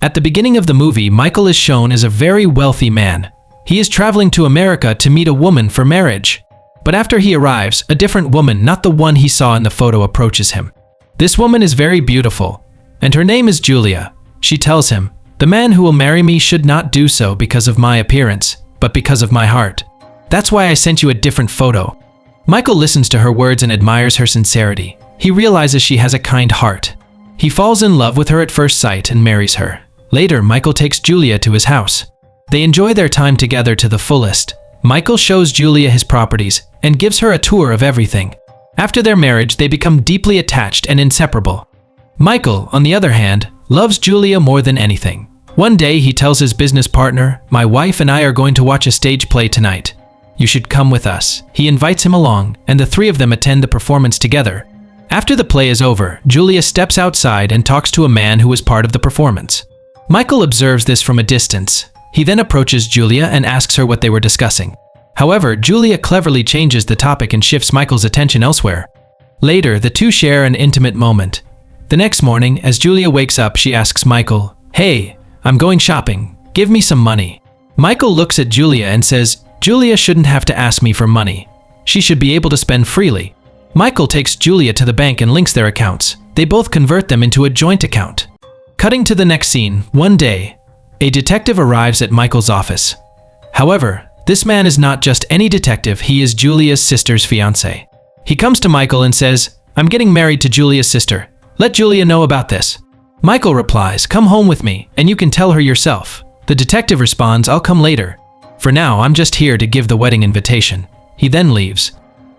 At the beginning of the movie, Michael is shown as a very wealthy man. He is traveling to America to meet a woman for marriage. But after he arrives, a different woman, not the one he saw in the photo, approaches him. This woman is very beautiful, and her name is Julia. She tells him, "The man who will marry me should not do so because of my appearance, but because of my heart. That's why I sent you a different photo." Michael listens to her words and admires her sincerity. He realizes she has a kind heart. He falls in love with her at first sight and marries her. Later, Michael takes Julia to his house. They enjoy their time together to the fullest. Michael shows Julia his properties and gives her a tour of everything. After their marriage, they become deeply attached and inseparable. Michael, on the other hand, loves Julia more than anything. One day, he tells his business partner, "My wife and I are going to watch a stage play tonight. You should come with us." He invites him along, and the three of them attend the performance together. After the play is over, Julia steps outside and talks to a man who was part of the performance. Michael observes this from a distance. He then approaches Julia and asks her what they were discussing. However, Julia cleverly changes the topic and shifts Michael's attention elsewhere. Later, the two share an intimate moment. The next morning, as Julia wakes up, she asks Michael, "Hey, I'm going shopping. Give me some money." Michael looks at Julia and says, "Julia shouldn't have to ask me for money. She should be able to spend freely." Michael takes Julia to the bank and links their accounts. They both convert them into a joint account. Cutting to the next scene, one day, a detective arrives at Michael's office. However, this man is not just any detective, he is Julia's sister's fiancé. He comes to Michael and says, "I'm getting married to Julia's sister. Let Julia know about this." Michael replies, "Come home with me, and you can tell her yourself." The detective responds, "I'll come later. For now, I'm just here to give the wedding invitation." He then leaves.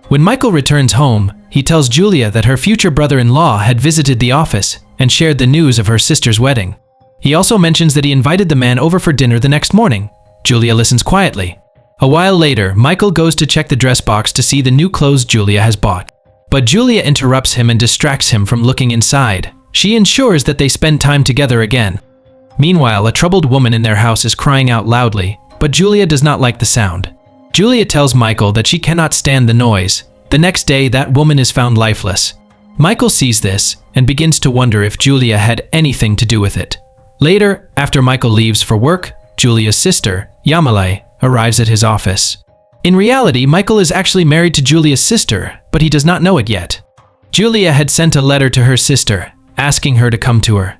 When Michael returns home, he tells Julia that her future brother-in-law had visited the office and shared the news of her sister's wedding. He also mentions that he invited the man over for dinner the next morning. Julia listens quietly. A while later, Michael goes to check the dress box to see the new clothes Julia has bought. But Julia interrupts him and distracts him from looking inside. She ensures that they spend time together again. Meanwhile, a troubled woman in their house is crying out loudly, but Julia does not like the sound. Julia tells Michael that she cannot stand the noise. The next day, that woman is found lifeless. Michael sees this and begins to wonder if Julia had anything to do with it. Later, after Michael leaves for work, Julia's sister, Yamale, arrives at his office. In reality, Michael is actually married to Julia's sister, but he does not know it yet. Julia had sent a letter to her sister, asking her to come to her.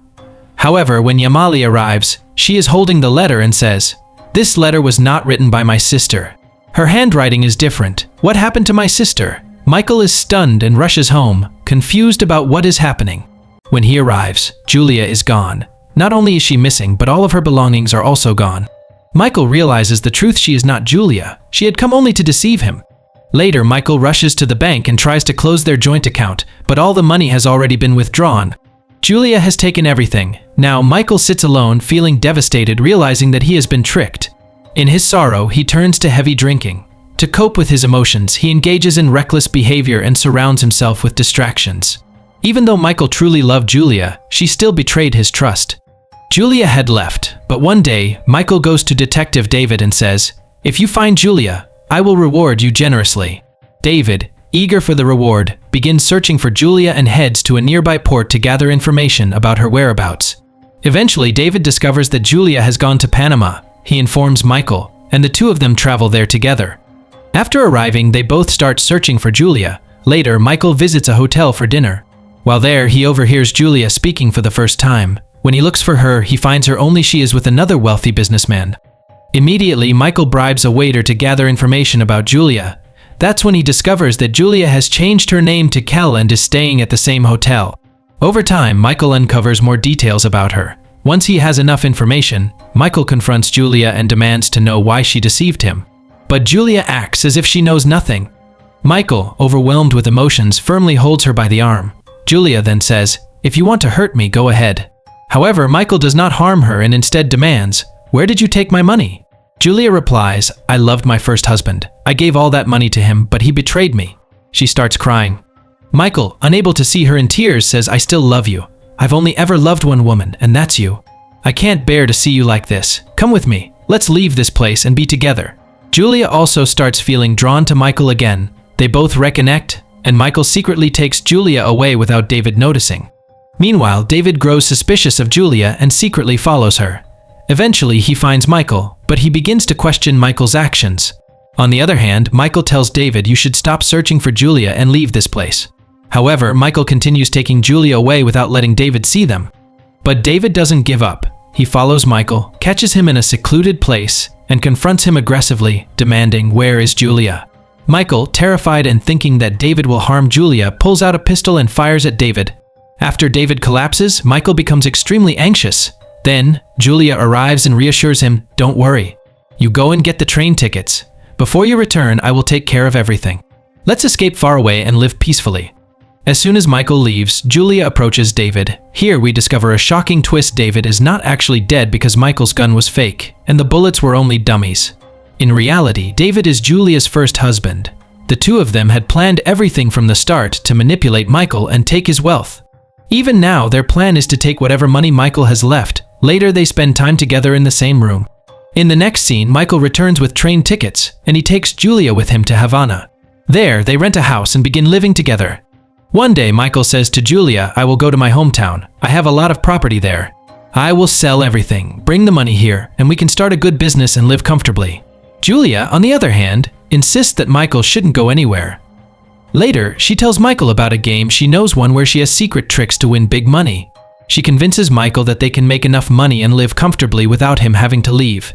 However, when Yamale arrives, she is holding the letter and says, "This letter was not written by my sister. Her handwriting is different. What happened to my sister?" Michael is stunned and rushes home, confused about what is happening. When he arrives, Julia is gone. Not only is she missing, but all of her belongings are also gone. Michael realizes the truth: she is not Julia. She had come only to deceive him. Later, Michael rushes to the bank and tries to close their joint account, but all the money has already been withdrawn. Julia has taken everything. Now, Michael sits alone, feeling devastated, realizing that he has been tricked. In his sorrow, he turns to heavy drinking. To cope with his emotions, he engages in reckless behavior and surrounds himself with distractions. Even though Michael truly loved Julia, she still betrayed his trust. Julia had left, but one day, Michael goes to Detective David and says, "If you find Julia, I will reward you generously." David, eager for the reward, begins searching for Julia and heads to a nearby port to gather information about her whereabouts. Eventually, David discovers that Julia has gone to Panama. He informs Michael, and the two of them travel there together. After arriving, they both start searching for Julia. Later, Michael visits a hotel for dinner. While there, he overhears Julia speaking for the first time. When he looks for her, he finds her only she is with another wealthy businessman. Immediately, Michael bribes a waiter to gather information about Julia. That's when he discovers that Julia has changed her name to Kel and is staying at the same hotel. Over time, Michael uncovers more details about her. Once he has enough information, Michael confronts Julia and demands to know why she deceived him. But Julia acts as if she knows nothing. Michael, overwhelmed with emotions, firmly holds her by the arm. Julia then says, "If you want to hurt me, go ahead." However, Michael does not harm her and instead demands, "Where did you take my money?" Julia replies, "I loved my first husband. I gave all that money to him, but he betrayed me." She starts crying. Michael, unable to see her in tears, says, "I still love you. I've only ever loved one woman, and that's you. I can't bear to see you like this. Come with me. Let's leave this place and be together." Julia also starts feeling drawn to Michael again. They both reconnect, and Michael secretly takes Julia away without David noticing. Meanwhile, David grows suspicious of Julia and secretly follows her. Eventually, he finds Michael, but he begins to question Michael's actions. On the other hand, Michael tells David you should stop searching for Julia and leave this place. However, Michael continues taking Julia away without letting David see them. But David doesn't give up. He follows Michael, catches him in a secluded place, and confronts him aggressively, demanding, "Where is Julia?" Michael, terrified and thinking that David will harm Julia, pulls out a pistol and fires at David. After David collapses, Michael becomes extremely anxious. Then, Julia arrives and reassures him, "Don't worry. You go and get the train tickets. Before you return, I will take care of everything. Let's escape far away and live peacefully." As soon as Michael leaves, Julia approaches David. Here we discover a shocking twist: David is not actually dead because Michael's gun was fake, and the bullets were only dummies. In reality, David is Julia's first husband. The two of them had planned everything from the start to manipulate Michael and take his wealth. Even now, their plan is to take whatever money Michael has left. Later, they spend time together in the same room. In the next scene, Michael returns with train tickets, and he takes Julia with him to Havana. There, they rent a house and begin living together. One day, Michael says to Julia, "I will go to my hometown. I have a lot of property there. I will sell everything, bring the money here, and we can start a good business and live comfortably." Julia, on the other hand, insists that Michael shouldn't go anywhere. Later, she tells Michael about a game she knows, one where she has secret tricks to win big money. She convinces Michael that they can make enough money and live comfortably without him having to leave.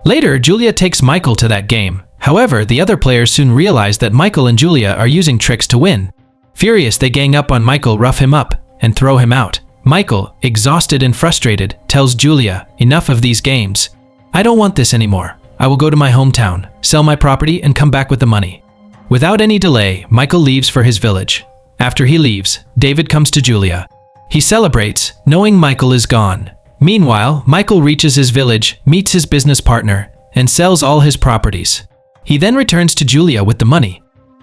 Later, Julia takes Michael to that game. However, the other players soon realize that Michael and Julia are using tricks to win. Furious, they gang up on Michael, rough him up, and throw him out. Michael, exhausted and frustrated, tells Julia, "Enough of these games. I don't want this anymore. I will go to my hometown, sell my property, and come back with the money." Without any delay, Michael leaves for his village. After he leaves, David comes to Julia. He celebrates, knowing Michael is gone. Meanwhile, Michael reaches his village, meets his business partner, and sells all his properties. He then returns to Julia with the money.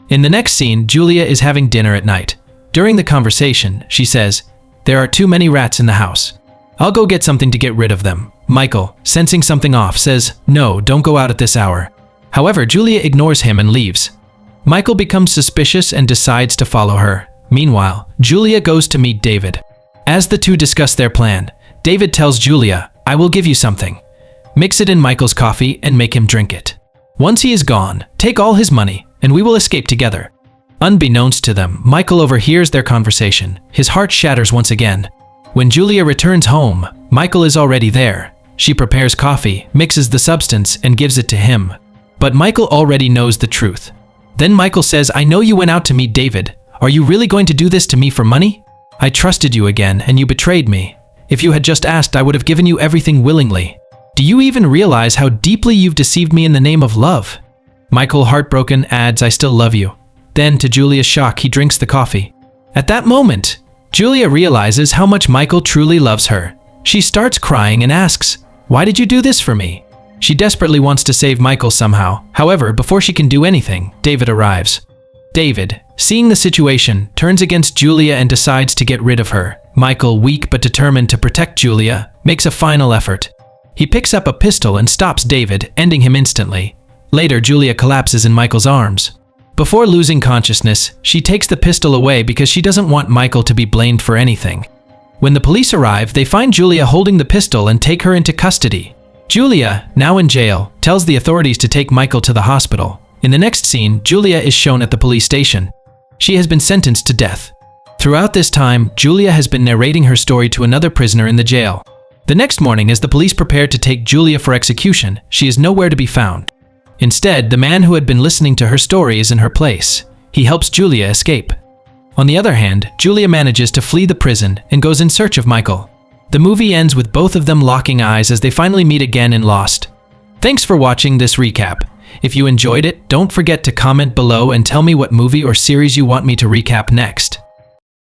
In the next scene, Julia is having dinner at night. During the conversation, she says, "There are too many rats in the house. I'll go get something to get rid of them." Michael, sensing something off, says, "No, don't go out at this hour." However, Julia ignores him and leaves. Michael becomes suspicious and decides to follow her. Meanwhile, Julia goes to meet David. As the two discuss their plan, David tells Julia, "I will give you something. Mix it in Michael's coffee and make him drink it. Once he is gone, take all his money, and we will escape together." Unbeknownst to them, Michael overhears their conversation. His heart shatters once again. When Julia returns home, Michael is already there. She prepares coffee, mixes the substance, and gives it to him. But Michael already knows the truth. Then Michael says, "I know you went out to meet David. Are you really going to do this to me for money? I trusted you again, and you betrayed me. If you had just asked, I would have given you everything willingly. Do you even realize how deeply you've deceived me in the name of love?" Michael, heartbroken, adds, "I still love you." Then, to Julia's shock, he drinks the coffee. At that moment, Julia realizes how much Michael truly loves her. She starts crying and asks, "Why did you do this for me?" She desperately wants to save Michael somehow. However, before she can do anything, David arrives. David, seeing the situation, turns against Julia and decides to get rid of her. Michael, weak but determined to protect Julia, makes a final effort. He picks up a pistol and stops David, ending him instantly. Later, Julia collapses in Michael's arms. Before losing consciousness, she takes the pistol away because she doesn't want Michael to be blamed for anything. When the police arrive, they find Julia holding the pistol and take her into custody. Julia, now in jail, tells the authorities to take Michael to the hospital. In the next scene, Julia is shown at the police station. She has been sentenced to death. Throughout this time, Julia has been narrating her story to another prisoner in the jail. The next morning, as the police prepare to take Julia for execution, she is nowhere to be found. Instead, the man who had been listening to her story is in her place. He helps Julia escape. On the other hand, Julia manages to flee the prison and goes in search of Michael. The movie ends with both of them locking eyes as they finally meet again in Lost. Thanks for watching this recap. If you enjoyed it, don't forget to comment below and tell me what movie or series you want me to recap next.